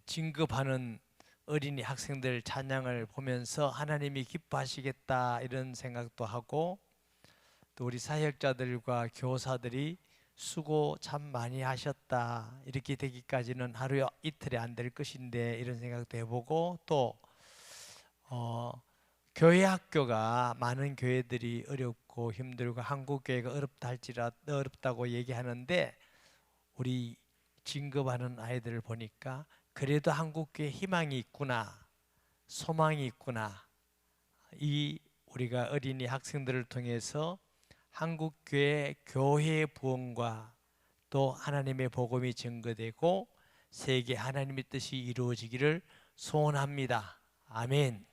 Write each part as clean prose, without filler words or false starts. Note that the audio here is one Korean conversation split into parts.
진급하는 어린이 학생들 찬양을 보면서 하나님이 기뻐하시겠다 이런 생각도 하고, 또 우리 사역자들과 교사들이 수고 참 많이 하셨다, 이렇게 되기까지는 하루 이틀이 안 될 것인데 이런 생각도 해보고, 또 교회 학교가 많은 교회들이 어렵고 힘들고 한국 교회가 어렵다 할지라도 어렵다고 얘기하는데, 우리 진급하는 아이들을 보니까 그래도 한국 교회에 희망이 있구나, 소망이 있구나. 이 우리가 어린이 학생들을 통해서 한국 교회의 부흥과 또 하나님의 복음이 증거되고 세계 하나님의 뜻이 이루어지기를 소원합니다. 아멘.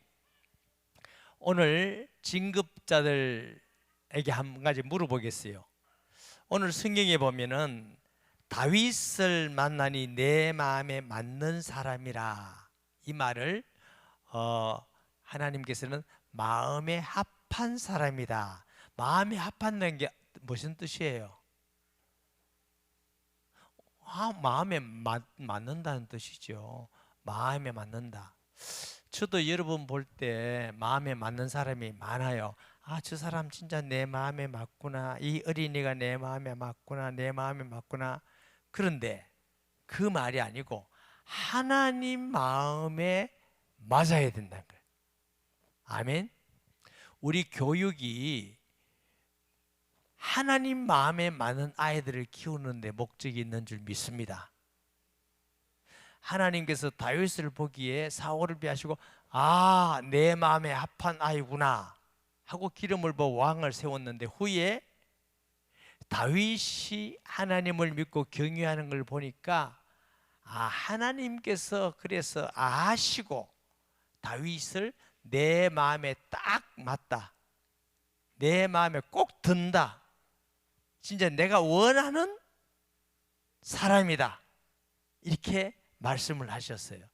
오늘 진급자들에게 한 가지 물어보겠어요. 오늘 성경에 보면은 다윗을 만나니 내 마음에 맞는 사람이라, 이 말을 하나님께서는 마음에 합한 사람이다. 마음에 합한다는 게 무슨 뜻이에요? 마음에 맞는다는 뜻이죠. 마음에 맞는다. 저도 여러분 볼 때 마음에 맞는 사람이 많아요. 저 사람 진짜 내 마음에 맞구나, 이 어린이가 내 마음에 맞구나, 내 마음에 맞구나. 그런데 그 말이 아니고 하나님 마음에 맞아야 된다는 거예요. 아멘. 우리 교육이 하나님 마음에 맞는 아이들을 키우는 데 목적이 있는 줄 믿습니다. 하나님께서 다윗을 보기에 사울을 비하시고 내 마음에 합한 아이구나 하고 기름을 부어 왕을 세웠는데, 후에 다윗이 하나님을 믿고 경외하는 걸 보니까 하나님께서 그래서 아시고 다윗을 내 마음에 딱 맞다, 내 마음에 꼭 든다, 진짜 내가 원하는 사람이다, 이렇게 말씀을 하셨어요.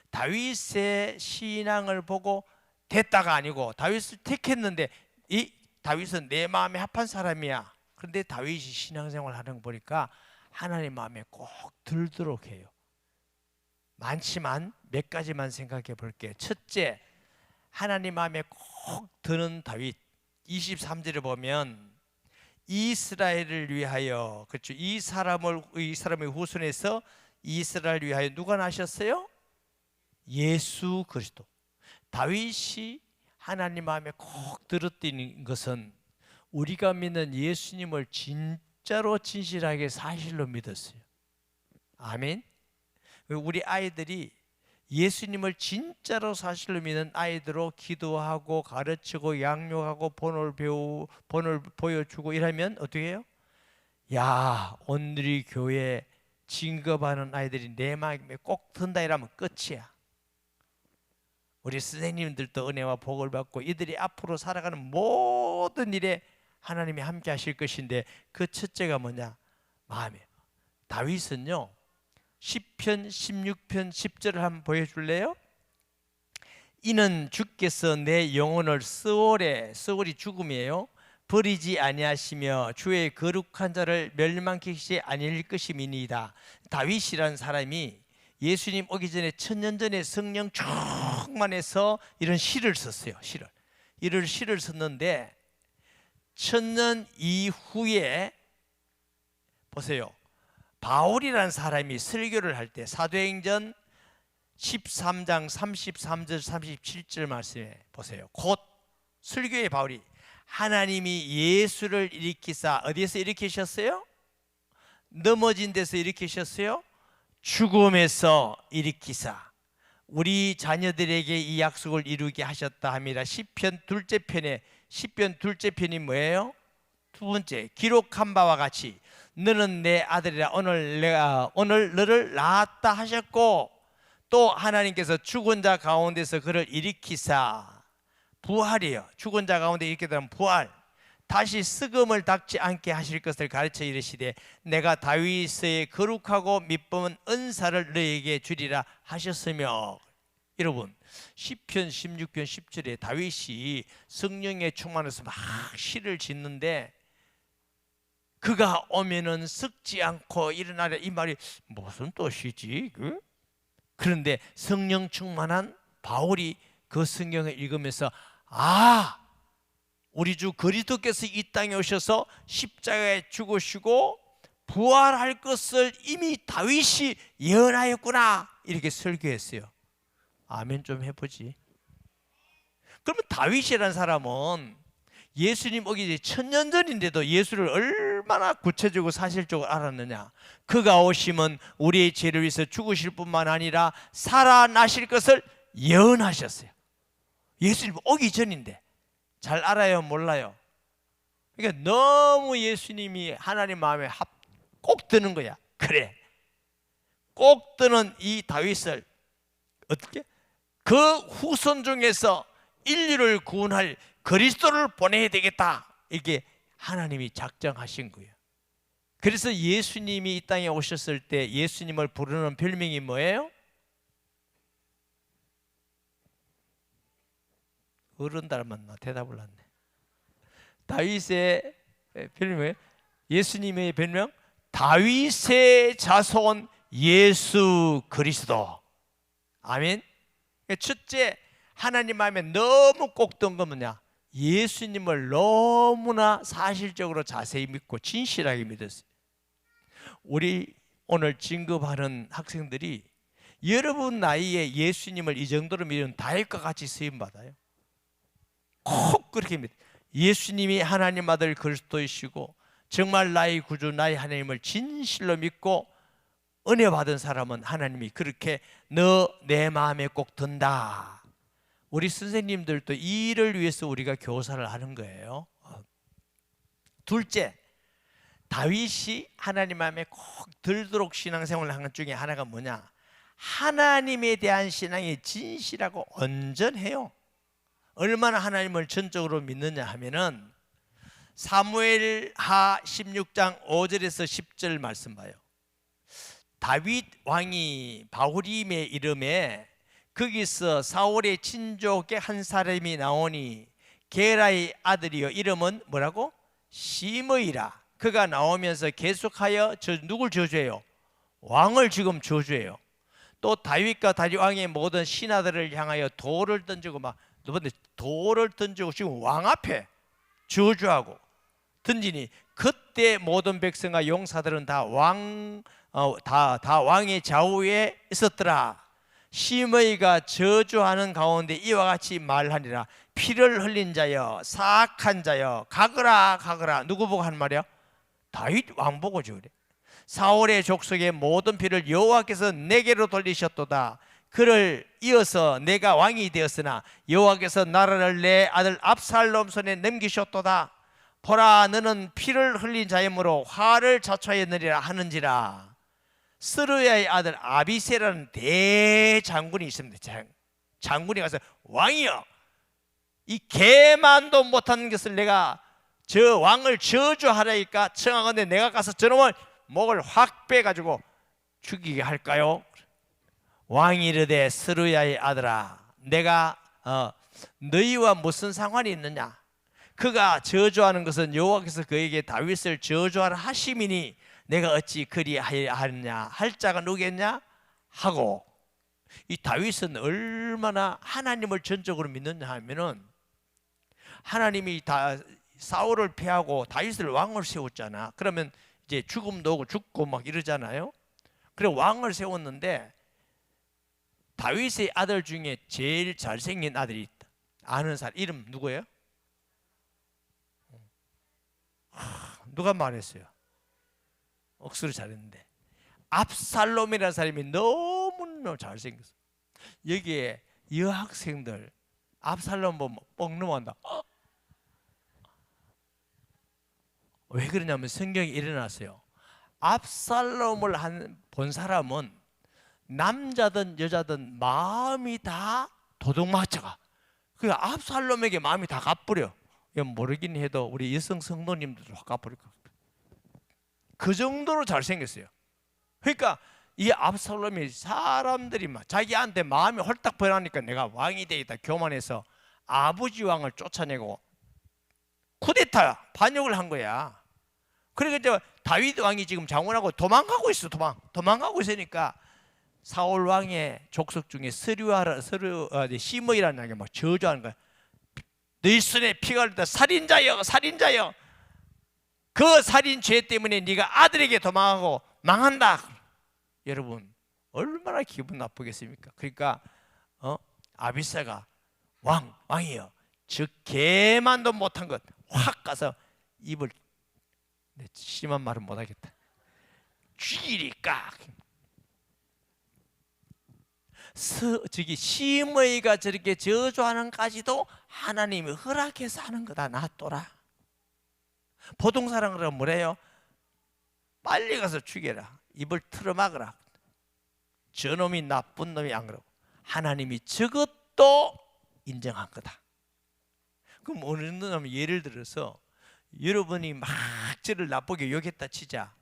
다윗의 신앙을 보고 됐다가 아니고, 다윗을 택했는데 이 다윗은 내 마음에 합한 사람이야. 그런데 다윗이 신앙생활 하는 거 보니까 하나님 마음에 꼭 들도록 해요. 많지만 몇 가지만 생각해 볼게요. 첫째, 하나님 마음에 꼭 드는 다윗. 23절에 보면 이스라엘을 위하여, 그렇죠, 이 사람의 후손에서 이스라엘을 위하여 누가 나셨어요? 예수 그리스도. 다윗이 하나님 마음에 꼭 들었다는 것은 우리가 믿는 예수님을 진짜로 진실하게 사실로 믿었어요. 아멘. 우리 아이들이 예수님을 진짜로 사실로 믿는 아이들로 기도하고 가르치고 양육하고 본을 보여주고 이러면 어떻게 해요? 오늘이 교회 진급하는 아이들이 내 마음에 꼭 든다 이러면 끝이야. 우리 선생님들도 은혜와 복을 받고 이들이 앞으로 살아가는 모든 일에 하나님이 함께 하실 것인데, 그 첫째가 뭐냐? 마음이에요. 다윗은요, 시편 16편 10절을 한번 보여줄래요? 이는 주께서 내 영혼을 스올이 죽음이에요, 버리지 아니하시며 주의 거룩한 자를 멸망케 아니할 것임이니이다. 다윗이라는 사람이 예수님 오기 전에 1000년 전에 성령 충만해서 이런 시를 썼어요. 시를 썼는데 1000년 이후에 보세요. 바울이라는 사람이 설교를 할 때 사도행전 13장 33절 37절 말씀에 보세요. 곧 설교의 바울이 하나님이 예수를 일으키사, 어디에서 일으키셨어요? 넘어진 데서 일으키셨어요? 죽음에서 일으키사 우리 자녀들에게 이 약속을 이루게 하셨다 함이라. 시편 둘째 편이 뭐예요? 두 번째, 기록한 바와 같이 너는 내 아들이라 오늘 너를 낳았다 하셨고, 또 하나님께서 죽은 자 가운데서 그를 일으키사, 부활이요, 죽은 자 가운데 있게 되면 부활, 다시 썩음을 닦지 않게 하실 것을 가르쳐 이르시되 내가 다윗의 거룩하고 믿음은 은사를 너에게 주리라 하셨으며. 여러분, 시편 16편 10절에 다윗이 성령에 충만해서 막 시를 짓는데 그가 오면은 썩지 않고 일어나려. 이 말이 무슨 뜻이지? 그런데 성령 충만한 바울이 그 성경을 읽으면서 우리 주 그리스도께서 이 땅에 오셔서 십자가에 죽으시고 부활할 것을 이미 다윗이 예언하였구나, 이렇게 설교했어요. 아멘 좀 해보지. 그러면 다윗이라는 사람은 예수님 오기 1000년 전인데도 예수를 얼마나 구체적이고 사실적으로 알았느냐. 그가 오시면 우리의 죄를 위해서 죽으실 뿐만 아니라 살아나실 것을 예언하셨어요. 예수님 오기 전인데 잘 알아요, 몰라요? 그러니까 너무 예수님이 하나님 마음에 꼭 드는 거야. 그래, 꼭 드는 이 다윗을 어떻게? 그 후손 중에서 인류를 구원할 그리스도를 보내야 되겠다, 이게 하나님이 작정하신 거예요. 그래서 예수님이 이 땅에 오셨을 때 예수님을 부르는 별명이 뭐예요? 어른 닮았나? 대답을 안 해. 다윗의 별명이에요? 예수님의 별명? 다윗의 자손 예수 그리스도. 아멘. 첫째, 하나님 마음에 너무 꼭 든 건 뭐냐? 예수님을 너무나 사실적으로 자세히 믿고 진실하게 믿었어요. 우리 오늘 진급하는 학생들이 여러분 나이에 예수님을 이 정도로 믿으면 다윗과 같이 쓰임받아요. 꼭 그렇게 믿어요. 예수님이 하나님 아들 그리스도이시고 정말 나의 구주 나의 하나님을 진실로 믿고 은혜 받은 사람은 하나님이 그렇게 너 내 마음에 꼭 든다. 우리 선생님들도 이 일을 위해서 우리가 교사를 하는 거예요. 둘째, 다윗이 하나님 마음에 꼭 들도록 신앙생활을 하는 중에 하나가 뭐냐? 하나님에 대한 신앙이 진실하고 온전해요. 얼마나 하나님을 전적으로 믿느냐 하면은 사무엘하 16장 5절에서 10절 말씀 봐요. 다윗 왕이 바후림의 이름에 거기서 사울의 친족의 한 사람이 나오니 게라의 아들이요 이름은 뭐라고? 시므이라. 그가 나오면서 계속하여 누굴 저주해요? 왕을 지금 저주해요. 또 다윗과 다윗 왕의 모든 신하들을 향하여 돌을 던지고 막 돌을 던지고 지금 왕 앞에 저주하고 던지니 그때 모든 백성과 용사들은 다 왕의 좌우에 있었더라. 시므이가 저주하는 가운데 이와 같이 말하니라. 피를 흘린 자여 사악한 자여 가거라 가거라. 누구 보고 하는 말이야? 다윗 왕 보고 저래. 사울의 족속의 모든 피를 여호와께서 내게로 돌리셨도다. 그를 이어서 내가 왕이 되었으나 여호와께서 나라를 내 아들 압살롬 손에 넘기셨도다. 보라 너는 피를 흘린 자이므로 화를 자초하였느니라 하는지라. 스루야의 아들 아비새라는 대장군이 있습니다. 장군이 가서 왕이여 이 개만도 못하는 것을 내가 저 왕을 저주하라니까 청하건대 내가 가서 저놈을 목을 확 빼가지고 죽이게 할까요? 왕이 이르되 스루야의 아들아 내가 너희와 무슨 상관이 있느냐? 그가 저주하는 것은 여호와께서 그에게 다윗을 저주하라 하심이니 내가 어찌 그리하였냐? 할 자가 누구겠냐? 하고 이 다윗은 얼마나 하나님을 전적으로 믿느냐 하면은 하나님이 다 사울을 패하고 다윗을 왕을 세웠잖아. 그러면 이제 죽음도 오고 죽고 막 이러잖아요. 그래 왕을 세웠는데 다윗의 아들 중에 제일 잘생긴 아들이 있다. 아는 사람 이름 누구예요? 누가 말했어요? 억수로 잘했는데 압살롬이라는 사람이 너무너무 잘생겼어. 여기에 여학생들 압살롬 보면 뻥 넘어간다. 왜 그러냐면 성경이 일어났어요. 압살롬을 본 사람은 남자든 여자든 마음이 다 도둑마차가. 그 압살롬에게 마음이 다 가버려. 모르긴 해도 우리 여성 성도님들도 가버릴 것 같아요. 그 정도로 잘생겼어요. 그러니까 이 압살롬이 사람들이 막 자기한테 마음이 홀딱 변하니까 내가 왕이 되겠다 교만해서 아버지 왕을 쫓아내고 쿠데타 반역을 한 거야. 그러니까 이제 다윗 왕이 지금 장원하고 도망가고 있어. 도망가고 있으니까 사울 왕의 족속 중에 시므이라는 게 막 저주하는 거야. 너희 손에 피가 흘렀다. 살인자여, 살인자여. 그 살인 죄 때문에 네가 아들에게 도망하고 망한다. 여러분 얼마나 기분 나쁘겠습니까? 그러니까 아비새가 왕이여, 저 개만도 못한 것 확 가서 입을, 심한 말은 못하겠다, 쥐리까. 시므이가 저렇게 저주하는까지도 하나님이 허락해서 하는 거다. 놔둬라. 보통 사람들은 뭐래요? 빨리 가서 죽여라, 입을 틀어막으라. 저놈이 나쁜 놈이 안 그러고 하나님이 저것도 인정한 거다. 그럼 어느 놈이 예를 들어서 여러분이 막 저를 나쁘게 욕했다 치자.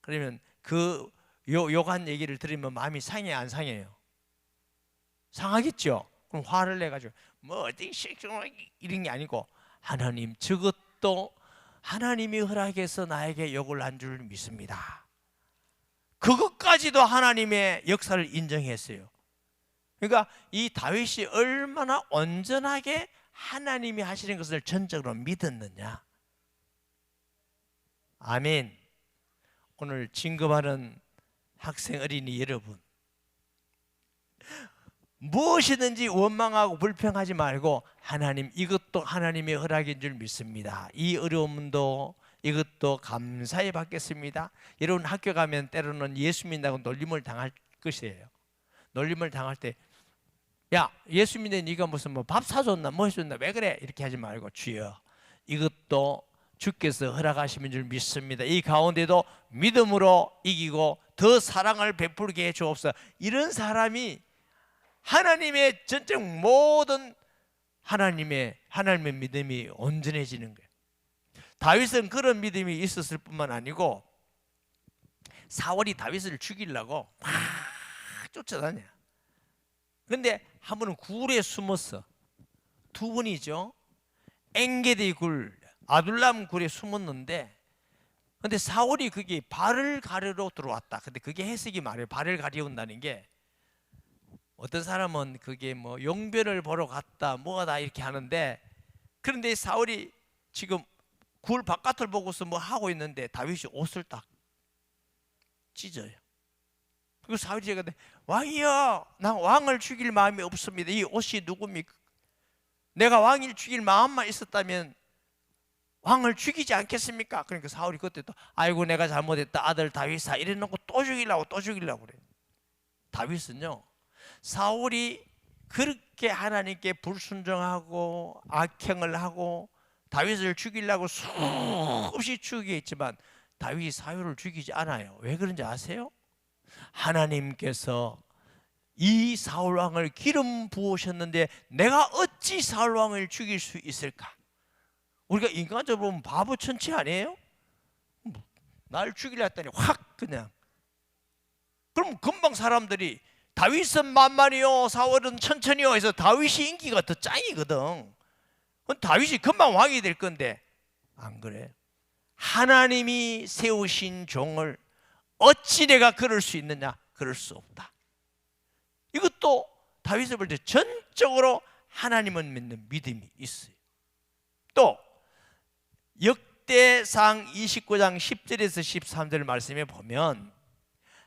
그러면 그 욕한 얘기를 들으면 마음이 상해 안 상해요? 상하겠죠. 그럼 화를 내가지고 뭐 어디 이런 게 아니고, 하나님 저것도 하나님이 허락해서 나에게 욕을 한 줄 믿습니다. 그것까지도 하나님의 역사를 인정했어요. 그러니까 이 다윗이 얼마나 온전하게 하나님이 하시는 것을 전적으로 믿었느냐. 아멘. 오늘 진급하는 학생 어린이 여러분, 무엇이든지 원망하고 불평하지 말고 하나님, 이것도 하나님의 허락인 줄 믿습니다. 이 어려움도 이것도 감사히 받겠습니다. 여러분 학교 가면 때로는 예수 믿는다고 놀림을 당할 것이에요. 놀림을 당할 때, 야 예수 믿는 네가 무슨 뭐 밥 사줬나 뭐 해줬나 왜 그래, 이렇게 하지 말고 주여 이것도 주께서 허락하시는 줄 믿습니다. 이 가운데도 믿음으로 이기고 더 사랑을 베풀게 해주옵소서. 이런 사람이 하나님의 전적 모든 하나님의 믿음이 온전해지는 거예요. 다윗은 그런 믿음이 있었을 뿐만 아니고 사울이 다윗을 죽이려고 막 쫓아다녀. 그런데 한 번은 굴에 숨었어. 두 번이죠. 엔게디 굴, 아둘람 굴에 숨었는데, 근데 사울이 그게 발을 가르러 들어왔다. 근데 그게 해석이 말이에요. 발을 가려온다는 게, 어떤 사람은 그게 뭐 용변을 보러 갔다 뭐하다 이렇게 하는데, 그런데 사울이 지금 굴 바깥을 보고서 뭐 하고 있는데 다윗이 옷을 딱 찢어요. 그리고 사울이 제가 왕이여, 난 왕을 죽일 마음이 없습니다. 이 옷이 누굽니까? 내가 왕을 죽일 마음만 있었다면 왕을 죽이지 않겠습니까? 그러니까 사울이 그때 또 아이고 내가 잘못했다, 아들 다윗아, 이래놓고 또 죽이려고 그래. 다윗은요, 사울이 그렇게 하나님께 불순종하고 악행을 하고 다윗을 죽이려고 수없이 죽이겠지만 다윗이 사울을 죽이지 않아요. 왜 그런지 아세요? 하나님께서 이 사울 왕을 기름 부으셨는데 내가 어찌 사울 왕을 죽일 수 있을까? 우리가 인간적으로 보면 바보 천치 아니에요? 날 죽이려 했더니 확 그냥. 그럼 금방 사람들이 다윗은 만만이요 사울은 천천히요 해서 다윗이 인기가 더 짱이거든. 다윗이 금방 왕이 될 건데 안 그래. 하나님이 세우신 종을 어찌 내가 그럴 수 있느냐? 그럴 수 없다. 이것도 다윗을 볼 때 전적으로 하나님을 믿는 믿음이 있어요. 또 역대상 29장 10절에서 13절 말씀에 보면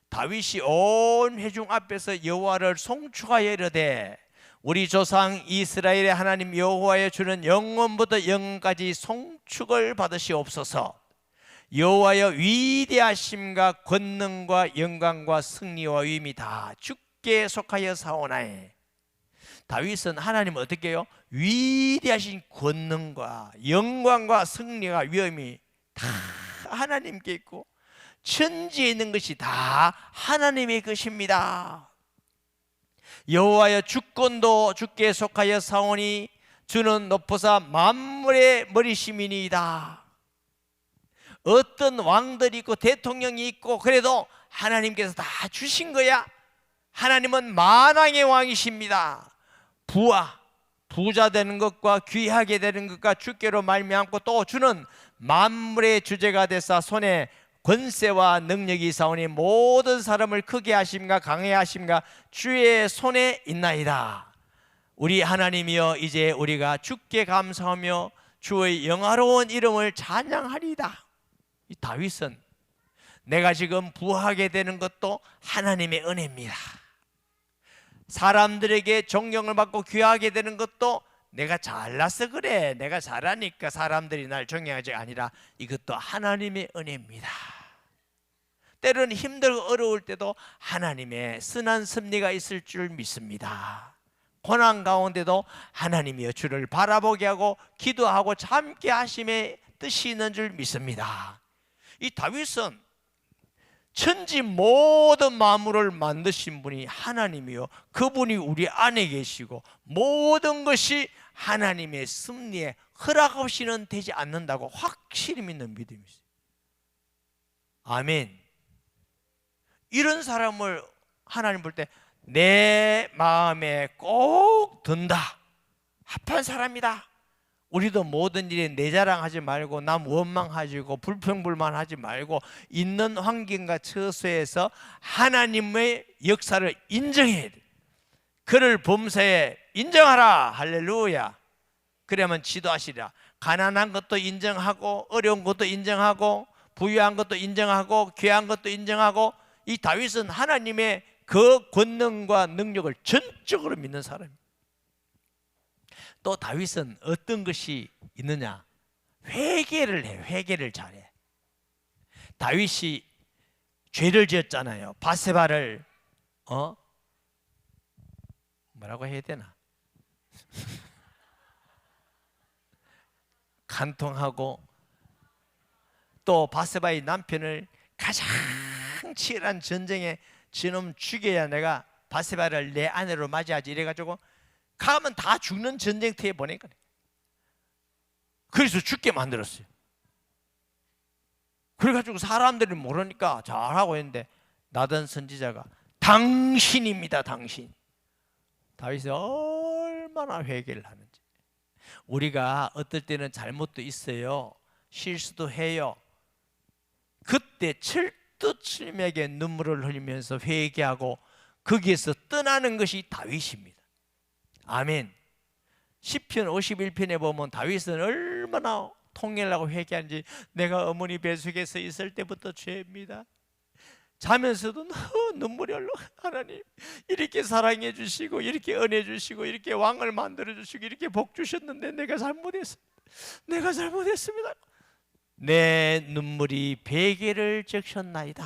다윗이 온 회중 앞에서 여호와를 송축하여 이르되 우리 조상 이스라엘의 하나님 여호와의 주는 영원부터 영원까지 송축을 받으시옵소서. 여호와여 위대하심과 권능과 영광과 승리와 위임이 다 주께 속하여 사오나니. 다윗은 하나님을 어떻게 해요? 위대하신 권능과 영광과 승리와 위엄이 다 하나님께 있고 천지에 있는 것이 다 하나님의 것입니다. 여호와여 주권도 주께 속하여 사오니 주는 높으사 만물의 머리심이니이다. 어떤 왕들이 있고 대통령이 있고 그래도 하나님께서 다 주신 거야. 하나님은 만왕의 왕이십니다. 부와 부자 되는 것과 귀하게 되는 것과 주께로 말미암고 또 주는 만물의 주제가 되사 손에 권세와 능력이 있사오니 모든 사람을 크게 하심과 강하게 하심과 주의 손에 있나이다. 우리 하나님이여, 이제 우리가 주께 감사하며 주의 영화로운 이름을 찬양하리이다. 이 다윗은 내가 지금 부하게 되는 것도 하나님의 은혜입니다. 사람들에게 존경을 받고 귀하게 되는 것도 내가 잘나서 그래, 내가 잘하니까 사람들이 날 존경하지 아니라 이것도 하나님의 은혜입니다. 때로는 힘들고 어려울 때도 하나님의 선한 섭리가 있을 줄 믿습니다. 고난 가운데도 하나님이여 주를 바라보게 하고 기도하고 참게 하심의 뜻이 있는 줄 믿습니다. 이 다윗은 천지 모든 만물을 만드신 분이 하나님이요, 그분이 우리 안에 계시고 모든 것이 하나님의 섭리에 허락 없이는 되지 않는다고 확실히 믿는 믿음이 있어요. 아멘. 이런 사람을 하나님 볼 때 내 마음에 꼭 든다, 합한 사람이다. 우리도 모든 일에 내 자랑하지 말고 남 원망하지고 불평불만하지 말고 있는 환경과 처소에서 하나님의 역사를 인정해야 돼. 그를 범사에 인정하라. 할렐루야. 그러면 지도하시리라. 가난한 것도 인정하고 어려운 것도 인정하고 부유한 것도 인정하고 귀한 것도 인정하고, 이 다윗은 하나님의 그 권능과 능력을 전적으로 믿는 사람입니다. 또 다윗은 어떤 것이 있느냐? 회개를 해. 회개를 잘해. 다윗이 죄를 지었잖아요. 바세바를 뭐라고 해야 되나? 간통하고, 또 바세바의 남편을 가장 치열한 전쟁에 저놈 죽여야 내가 바세바를 내 아내로 맞이하지, 이래가지고 가면 다 죽는 전쟁터에 보내니까, 그래서 죽게 만들었어요. 그래가지고 사람들이 모르니까 잘하고 있는데 나단 선지자가 당신입니다, 당신. 다윗이 얼마나 회개를 하는지. 우리가 어떨 때는 잘못도 있어요, 실수도 해요. 그때 철두철미하게 눈물을 흘리면서 회개하고 거기에서 떠나는 것이 다윗입니다. 아멘. 시편 51편에 보면 다윗은 얼마나 통일하고 회개하는지, 내가 어머니 뱃속에서 있을 때부터 죄입니다. 자면서도 눈물이 흘러. 하나님, 이렇게 사랑해 주시고 이렇게 은혜 주시고 이렇게 왕을 만들어 주시고 이렇게 복 주셨는데 내가 잘못했습니다. 내가 잘못했습니다. 내 눈물이 베개를 적셨나이다.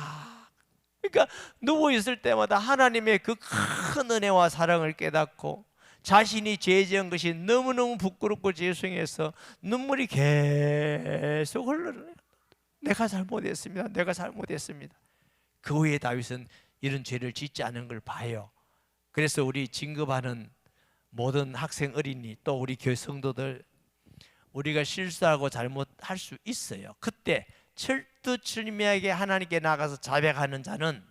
그러니까 누워있을 때마다 하나님의 그 큰 은혜와 사랑을 깨닫고 자신이 죄 지은 것이 너무너무 부끄럽고 죄송해서 눈물이 계속 흘러요. 내가 잘못했습니다. 내가 잘못했습니다. 그 후에 다윗은 이런 죄를 짓지 않은 걸 봐요. 그래서 우리 진급하는 모든 학생 어린이, 또 우리 교회 성도들, 우리가 실수하고 잘못할 수 있어요. 그때 철두철미하게 하나님께 나가서 자백하는 자는,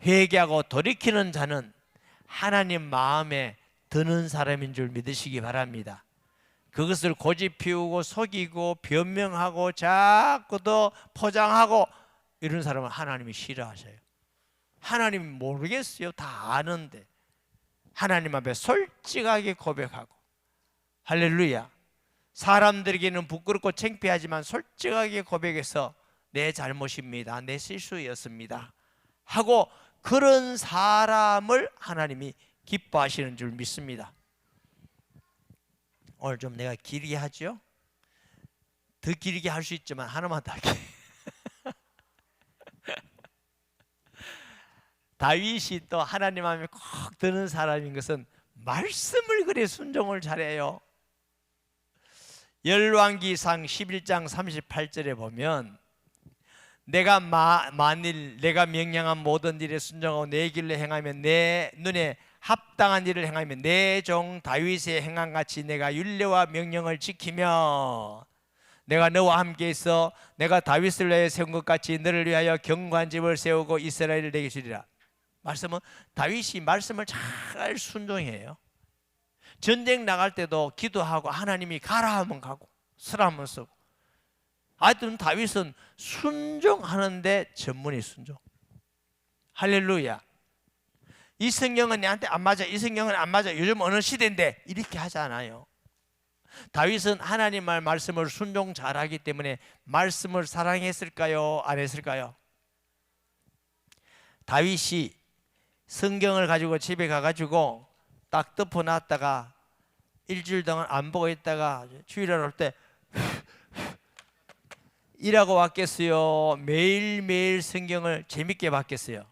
회개하고 돌이키는 자는 하나님 마음에 드는 사람인 줄 믿으시기 바랍니다. 그것을 고집 피우고 속이고 변명하고 자꾸 더 포장하고 이런 사람은 하나님이 싫어하셔요. 하나님이 모르겠어요. 다 아는데 하나님 앞에 솔직하게 고백하고, 할렐루야. 사람들에게는 부끄럽고 창피하지만 솔직하게 고백해서 내 잘못입니다, 내 실수였습니다 하고, 그런 사람을 하나님이 기뻐하시는 줄 믿습니다. 오늘 좀 내가 길게 하죠? 더 길게 할 수 있지만 하나만 더 할게. 다윗이 또 하나님 마음에 꼭 드는 사람인 것은 말씀을 그래 순종을 잘해요. 열왕기상 11장 38절에 보면, 내가 만일 내가 명령한 모든 일에 순종하고 내 길로 행하면, 내 눈에 합당한 일을 행하면 내 종 다윗의 행함같이 내가 율례와 명령을 지키며 내가 너와 함께 있어 내가 다윗을 위하여 세운 것 같이 너를 위하여 견고한 집을 세우고 이스라엘을 내게 주리라. 말씀은 다윗이 말씀을 잘 순종해요. 전쟁 나갈 때도 기도하고 하나님이 가라 하면 가고 서라 하면 서고. 하여튼 다윗은 순종하는데 전문이 순종. 할렐루야. 이 성경은 내한테 안 맞아, 이 성경은 안 맞아, 요즘 어느 시대인데, 이렇게 하지 않아요. 다윗은 하나님 말씀을 순종 잘하기 때문에 말씀을 사랑했을까요? 안 했을까요? 다윗이 성경을 가지고 집에 가가지고 딱 덮어놨다가 일주일 동안 안 보고 있다가 주일날 올 때 일하고 왔겠어요? 매일매일 성경을 재밌게 봤겠어요?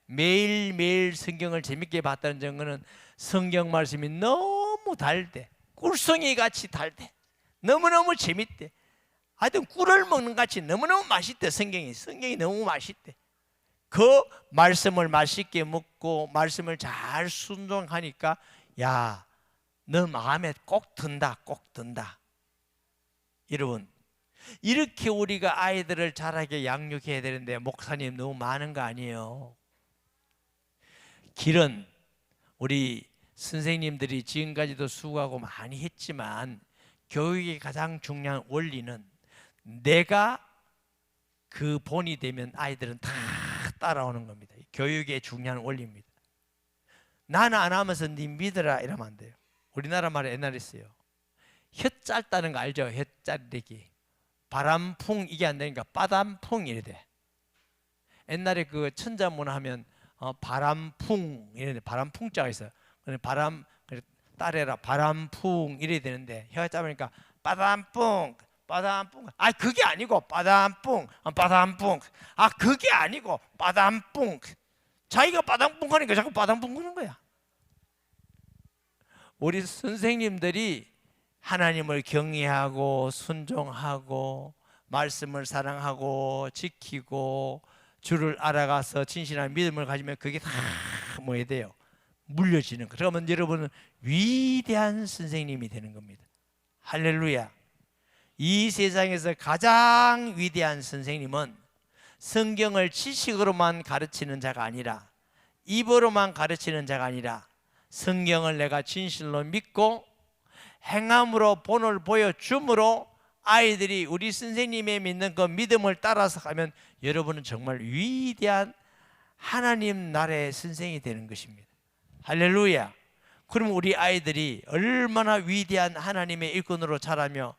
매일매일 성경을 재밌게 봤다는 증거는 성경 말씀이 너무 달대, 꿀송이 같이 달대, 너무너무 재밌대. 하여튼 꿀을 먹는 같이 너무너무 맛있대. 성경이 너무 맛있대. 그 말씀을 맛있게 먹고 말씀을 잘 순종하니까 야, 너 마음에 꼭 든다, 꼭 든다. 여러분, 이렇게 우리가 아이들을 자라게 양육해야 되는데 목사님 너무 많은 거 아니에요? 길은 우리 선생님들이 지금까지도 수고하고 많이 했지만 교육의 가장 중요한 원리는 내가 그 본이 되면 아이들은 다 따라오는 겁니다. 교육의 중요한 원리입니다. 나는 안 하면서 네 믿으라 이러면 안 돼요. 우리나라 말에 옛날에 있어요. 혀 짧다는 거 알죠? 혀 짧대기. 바람풍 이게 안 되니까 빠담풍 이래 돼. 옛날에 그 천자문화 하면 바람풍 이래, 바람풍자가 있어요. 바람 따래라 바람풍 이래 되는데 혀가 짧으니까 빠담풍 빠담풍. 아 그게 아니고 빠담풍 빠담풍. 아 그게 아니고 빠담풍. 자기가 빠담풍 하니까 자꾸 빠담풍 하는 거야. 우리 선생님들이 하나님을 경외하고 순종하고 말씀을 사랑하고 지키고 주를 알아가서 진실한 믿음을 가지면 그게 다 뭐야 돼요? 물려지는 거. 그러면 여러분은 위대한 선생님이 되는 겁니다. 할렐루야. 이 세상에서 가장 위대한 선생님은 성경을 지식으로만 가르치는 자가 아니라, 입으로만 가르치는 자가 아니라, 성경을 내가 진실로 믿고 행함으로 본을 보여줌으로 아이들이 우리 선생님의 믿는 그 믿음을 따라서 가면 여러분은 정말 위대한 하나님 나라의 선생이 되는 것입니다. 할렐루야. 그럼 우리 아이들이 얼마나 위대한 하나님의 일꾼으로 자라며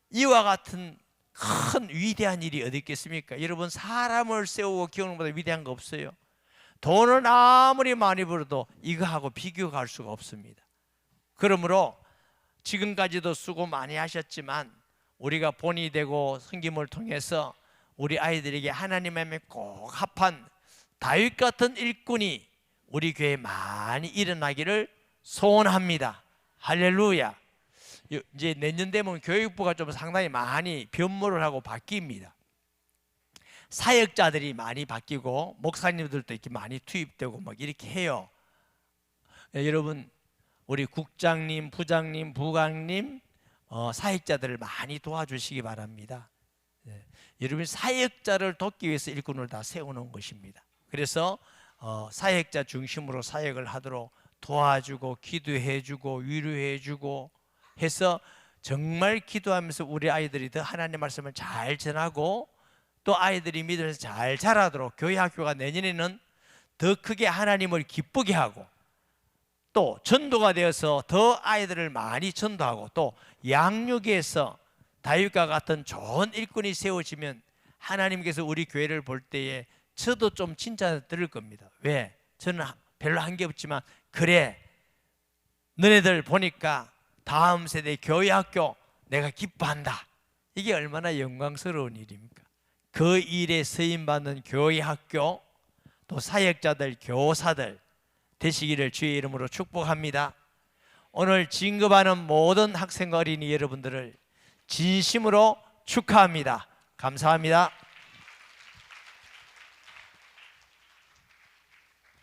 이와 같은 큰 위대한 일이 어디 있겠습니까? 여러분, 사람을 세우고 키우는 것보다 위대한 거 없어요. 돈을 아무리 많이 벌어도 이거하고 비교할 수가 없습니다. 그러므로 지금까지도 수고 많이 하셨지만 우리가 본이 되고 섬김을 통해서 우리 아이들에게 하나님의 꼭 합한 다윗 같은 일꾼이 우리 교회에 많이 일어나기를 소원합니다. 할렐루야. 이제 내년 되면 교육부가 좀 상당히 많이 변모를 하고 바뀝니다. 사역자들이 많이 바뀌고 목사님들도 이렇게 많이 투입되고 막 이렇게 해요. 여러분, 우리 국장님, 부장님, 부관님, 사역자들을 많이 도와주시기 바랍니다. 여러분, 사역자를 돕기 위해서 일꾼을 다 세우는 것입니다. 그래서 사역자 중심으로 사역을 하도록 도와주고 기도해주고 위로해주고 해서 정말 기도하면서 우리 아이들이 더 하나님의 말씀을 잘 전하고 또 아이들이 믿음에서 잘 자라도록 교회 학교가 내년에는 더 크게 하나님을 기쁘게 하고 또 전도가 되어서 더 아이들을 많이 전도하고 또 양육에서 다윗과 같은 좋은 일꾼이 세워지면 하나님께서 우리 교회를 볼 때에 저도 좀 칭찬 들을 겁니다. 왜? 저는 별로 한 게 없지만 그래, 너네들 보니까 다음 세대 교회 학교 내가 기뻐한다. 이게 얼마나 영광스러운 일입니까? 그 일에 쓰임받는 교회 학교 또 사역자들, 교사들 되시기를 주의 이름으로 축복합니다. 오늘 진급하는 모든 학생 어린이 여러분들을 진심으로 축하합니다. 감사합니다.